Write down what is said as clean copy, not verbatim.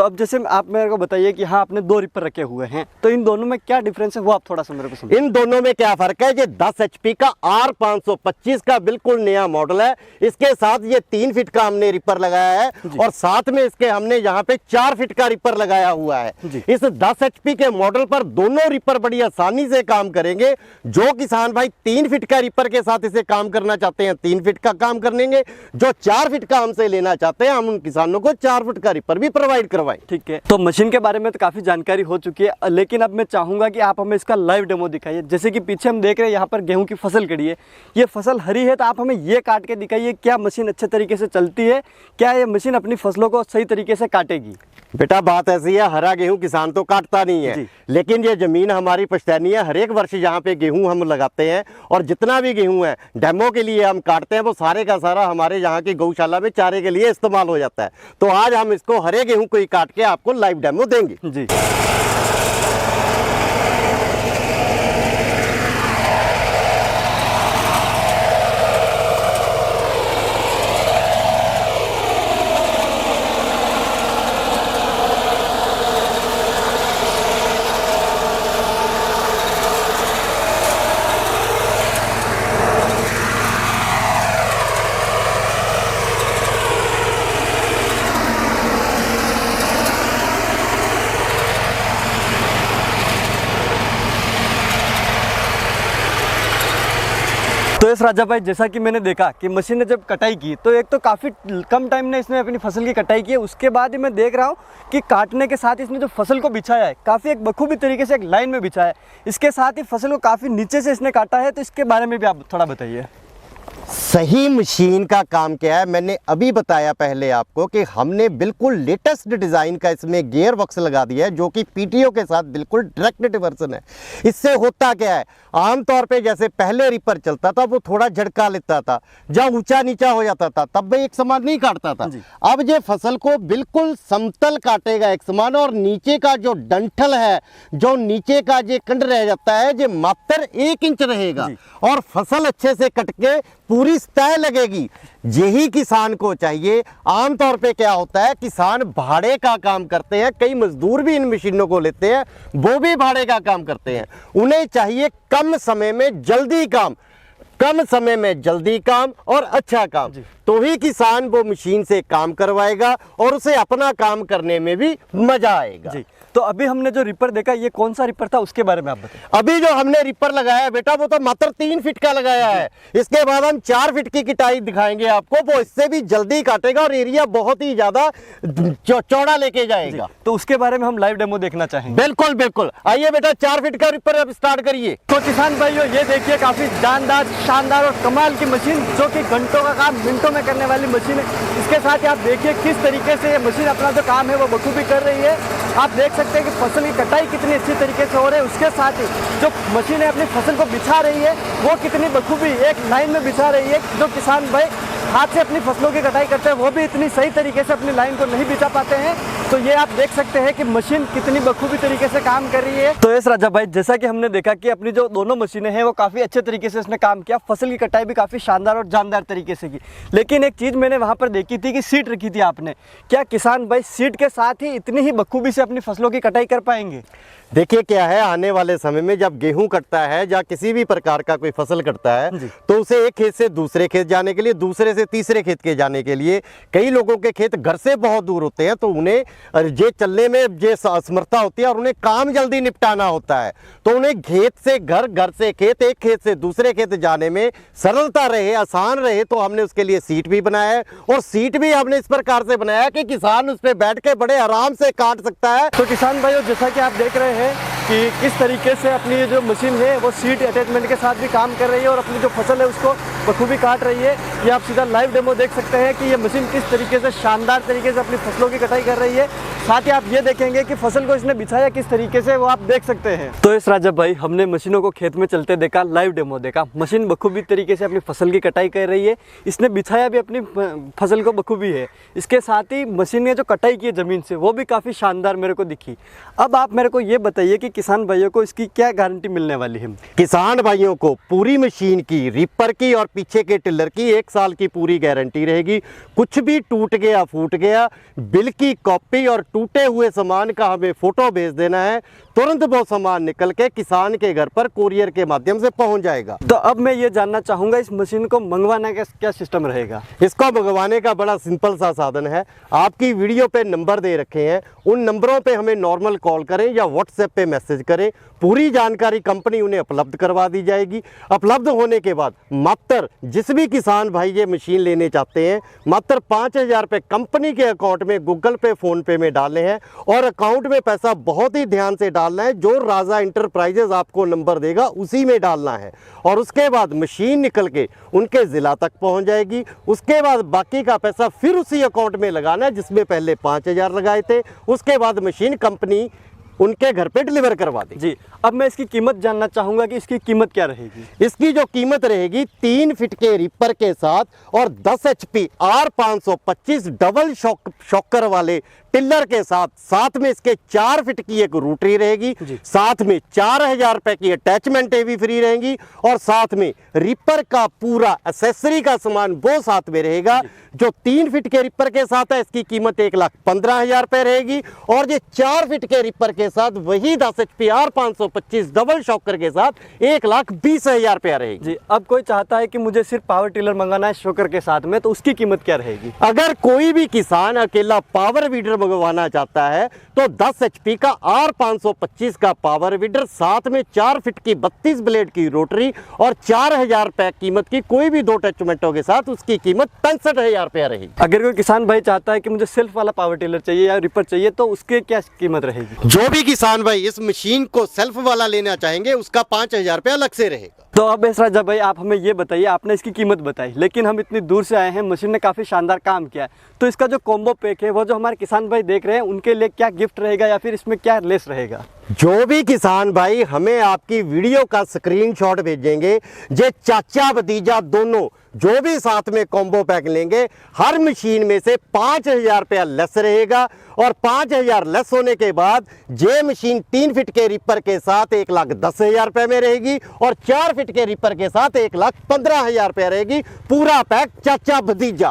तो अब जैसे आप मेरे को बताइए कि हाँ आपने 2 रिपर रखे हुए हैं, तो इन दोनों में क्या डिफरेंस है वो आप थोड़ा सा मेरे को समझाइए। इन दोनों में क्या फर्क है? ये 10 HP का R525 का बिल्कुल नया मॉडल है। इसके साथ ये 3 फीट का हमने रिपर लगाया है और साथ में इसके हमने यहाँ पे 4 फीट का रिपर लगाया हुआ है। इस 10 HP के मॉडल पर दोनों रिपर बड़ी आसानी से काम करेंगे। जो किसान भाई 3 फीट का रिपर के साथ इसे काम करना चाहते हैं 3 फीट का काम कर लेंगे। जो 4 फीट का हमसे लेना चाहते हैं हम उन किसानों को 4 फीट का रिपर भी प्रोवाइड करवाएं। ठीक है, तो मशीन के बारे में तो काफी जानकारी हो चुकी है, लेकिन अब मैं चाहूंगा कि आप हमें इसका लाइव डेमो दिखाइए। जैसे कि पीछे हम देख रहे हैं यहाँ पर गेहूं की फसल खड़ी है, ये फसल हरी है, तो आप हमें ये काट के दिखाइए क्या मशीन अच्छे तरीके से चलती है, क्या ये मशीन अपनी फसलों को सही तरीके से काटेगी। बेटा बात ऐसी है, हरा गेहूं किसान तो काटता नहीं है, लेकिन ये जमीन हमारी पुश्तैनी है। हर एक वर्ष यहाँ पे गेहूं हम लगाते हैं और जितना भी गेहूं है डेमो के लिए हम काटते हैं वो सारे का सारा हमारे यहाँ की गौशाला में चारे के लिए इस्तेमाल हो जाता है। तो आज हम इसको हरे गेहूं को ही काट के आपको लाइव डेमो देंगे। जी तो यस राजा भाई, जैसा कि मैंने देखा कि मशीन ने जब कटाई की तो एक तो काफ़ी कम टाइम में इसने अपनी फसल की कटाई की है। उसके बाद ही मैं देख रहा हूँ कि काटने के साथ इसने जो फसल को बिछाया है काफ़ी एक बखूबी तरीके से एक लाइन में बिछाया है। इसके साथ ही फसल को काफ़ी नीचे से इसने काटा है, तो इसके बारे में भी आप थोड़ा बताइए। सही मशीन का काम क्या है मैंने अभी बताया पहले आपको कि हमने बिल्कुल लेटेस्ट डिज़ाइन का इसमें गियर बॉक्स लगा दिया है जो कि पीटीओ के साथ बिल्कुल डायरेक्ट डिवर्सन है। इससे होता क्या है, आमतौर पे जैसे पहले रिपर चलता था वो थोड़ा झटका लेता था, जब ऊंचा नीचा हो जाता था तब भी एक समान नहीं काटता था। अब ये फसल को बिल्कुल समतल काटेगा एक समान, और नीचे का जो डंठल है, जो नीचे का ये कंड रह जाता है, ये मात्र 1 इंच रहेगा और फसल अच्छे से कट के पूरी तय लगेगी। यही किसान को चाहिए। आमतौर पे क्या होता है, किसान भाड़े का काम करते हैं, कई मजदूर भी इन मशीनों को लेते हैं, वो भी भाड़े का काम करते हैं। उन्हें चाहिए कम समय में जल्दी काम, कम समय में जल्दी काम और अच्छा काम, तो ही किसान वो मशीन से काम करवाएगा और उसे अपना काम करने में भी मजा आएगा। जी, तो अभी हमने जो रिपर देखा ये कौन सा रिपर था उसके बारे में आप बताइए। अभी जो हमने रिपर लगाया है बेटा वो तो मात्र 3 फीट का लगाया है। इसके बाद हम 4 फीट की कटाई दिखाएंगे आपको, वो इससे भी जल्दी काटेगा और एरिया बहुत ही ज्यादा चौड़ा लेके जाएगा। तो उसके बारे में हम लाइव डेमो देखना चाहेंगे। बिल्कुल बिल्कुल, आइए बेटा 4 फीट का रिपर अब स्टार्ट करिए। तो किसान भाइयों ये देखिए काफी जानदार, शानदार और कमाल की मशीन जो कि घंटों का काम मिनटों में करने वाली मशीन है। इसके साथ ही आप देखिए किस तरीके से ये मशीन अपना जो काम है वो बखूबी कर रही है। आप देख सकते हैं कि फसल की कटाई कितनी अच्छी तरीके से हो रही है। उसके साथ ही जो मशीन है अपनी फसल को बिछा रही है वो कितनी बखूबी एक लाइन में बिछा रही है। जो किसान भाई हाथ से अपनी फसलों की कटाई करते हैं वो भी इतनी सही तरीके से अपनी लाइन को नहीं बिछा पाते हैं। तो ये आप देख सकते हैं कि मशीन कितनी बखूबी तरीके से काम कर रही है। तो यस राजा भाई, जैसा कि हमने देखा कि अपनी जो दोनों मशीनें हैं वो काफ़ी अच्छे तरीके से इसने काम किया, फसल की कटाई भी काफ़ी शानदार और जानदार तरीके से की। लेकिन एक चीज़ मैंने वहाँ पर देखी थी कि सीट रखी थी आपने, क्या किसान भाई सीट के साथ ही इतनी ही बखूबी से अपनी फसलों की कटाई कर पाएंगे? देखिए क्या है, आने वाले समय में जब गेहूं कटता है या किसी भी प्रकार का कोई फसल कटता है तो उसे एक खेत से दूसरे खेत जाने के लिए, दूसरे से तीसरे खेत के जाने के लिए, कई लोगों के खेत घर से बहुत दूर होते हैं तो उन्हें ये चलने में ये असमर्थता होती है और उन्हें काम जल्दी निपटाना होता है। तो उन्हें खेत से घर, घर से खेत, एक खेत से दूसरे खेत जाने में सरलता रहे, आसान रहे, तो हमने उसके लिए सीट भी बनाया है। और सीट भी हमने इस प्रकार से बनाया कि किसान उस पर बैठ के बड़े आराम से काट सकता है। तो किसान भाइयों जैसा कि आप देख रहे हैं कि किस तरीके से अपनी ये जो मशीन है वो सीट अटैचमेंट के साथ भी काम कर रही है और अपनी जो फसल है उसको बखूबी काट रही है। ये आप सीधा लाइव डेमो देख सकते हैं कि ये मशीन किस तरीके से शानदार तरीके से अपनी फसलों की कटाई कर रही है। साथ ही आप ये देखेंगे कि फसल को इसने बिछाया किस तरीके से, वो आप देख सकते हैं। तो इस राजा भाई हमने मशीनों को खेत में चलते देखा, लाइव डेमो देखा, मशीन बखूबी तरीके से अपनी फसल की कटाई कर रही है, इसने बिछाया भी अपनी फसल को बखूबी है। इसके साथ ही मशीन ने जो कटाई की है ज़मीन से वो भी काफ़ी शानदार मेरे को दिखी। अब आप मेरे को ये बताइए कि किसान भाइयों को इसकी क्या गारंटी मिलने वाली है? किसान भाइयों को पूरी मशीन की, रिपर की और पीछे के टिलर की 1 साल की पूरी गारंटी रहेगी। कुछ भी टूट गया फूट गया, बिल की कॉपी और टूटे हुए सामान का हमें फोटो भेज देना है, तुरंत वो सामान निकल के किसान के घर पर कोरियर के माध्यम से पहुंच जाएगा। तो अब मैं ये जानना चाहूँगा, इस मशीन को मंगवाने का क्या सिस्टम रहेगा? इसको मंगवाने का बड़ा सिंपल सा साधन है। आपकी वीडियो पे नंबर दे रखे हैं, उन नंबरों पे हमें नॉर्मल कॉल करें या व्हाट्सएप पे मैसेज करें। पूरी जानकारी कंपनी उन्हें उपलब्ध करवा दी जाएगी। उपलब्ध होने के बाद मात्र जिस भी किसान भाई ये मशीन लेने चाहते हैं, मात्र 5,000 रुपये कंपनी के अकाउंट में गूगल पे फ़ोन पे में डालने हैं और अकाउंट में पैसा बहुत ही ध्यान से डालना है। जो राजा इंटरप्राइजेज आपको नंबर देगा उसी में डालना है और उसके बाद मशीन निकल के उनके ज़िला तक पहुंच जाएगी। उसके बाद बाकी का पैसा फिर उसी अकाउंट में लगाना है जिसमें पहले 5,000 लगाए थे। उसके बाद मशीन कंपनी उनके घर पे डिलीवर करवा देगी। जी, अब मैं इसकी कीमत जानना चाहूँगा कि इसकी कीमत क्या रहेगी? इसकी जो कीमत रहेगी 3 फीट के रिपर के साथ और 10 HP R525 डबल शॉकर वाले टिल्लर के साथ में इसके 4 फीट की एक रोटरी रहेगी, साथ में 4,000 रुपए की अटैचमेंट भी फ्री रहेंगी और साथ में रिपर का पूरा एक्सेसरी का सामान वो साथ में रहेगा। जो 3 फीट के रिपर के साथ है इसकी कीमत 1,15,000 रुपए रहेगी और ये 4 फीट के रिपर के साथ वही 10 HP R525 डबल शॉकर के साथ 1,20,000 रुपया रहेगी। जी, अब कोई चाहता है कि मुझे सिर्फ पावर टिलर मंगाना है शॉकर के साथ में, तो उसकी कीमत क्या रहेगी? अगर कोई भी किसान अकेला पावर वीडर मंगवाना चाहता है तो 10 HP का R525 का पावर वीडर, साथ में 4 फीट की 32 ब्लेड की रोटरी और 4,000 रुपए कीमत की कोई भी 2 अटैचमेंटों के साथ उसकी कीमत 65,000 रुपया रहेगी। अगर कोई किसान भाई चाहता है कि मुझे सेल्फ वाला पावर टिलर चाहिए या रिपर चाहिए, तो उसके क्या कीमत रहेगी? जो भी किसान भाई इस मशीन को सेल्फ वाला लेना चाहेंगे उसका 5,000 रुपया अलग से रहेगा। तो अब ऐसा राजा भाई, आप हमें ये बताइए, आपने इसकी कीमत बताई, लेकिन हम इतनी दूर से आए हैं, मशीन ने काफ़ी शानदार काम किया है, तो इसका जो कॉम्बो पैक है वो जो हमारे किसान भाई देख रहे हैं उनके लिए क्या गिफ्ट रहेगा या फिर इसमें क्या लेस रहेगा? जो भी किसान भाई हमें आपकी वीडियो का स्क्रीनशॉट भेजेंगे, जे चाचा भतीजा दोनों जो भी साथ में कॉम्बो पैक लेंगे, हर मशीन में से 5,000 रुपया लेस रहेगा और 5,000 लेस होने के बाद जे मशीन 3 फीट के रिपर के साथ 1,10,000 रुपये में रहेगी और 4 फीट के रिपर के साथ 1,15,000 रुपया रहेगी। पूरा पैक चाचा भतीजा।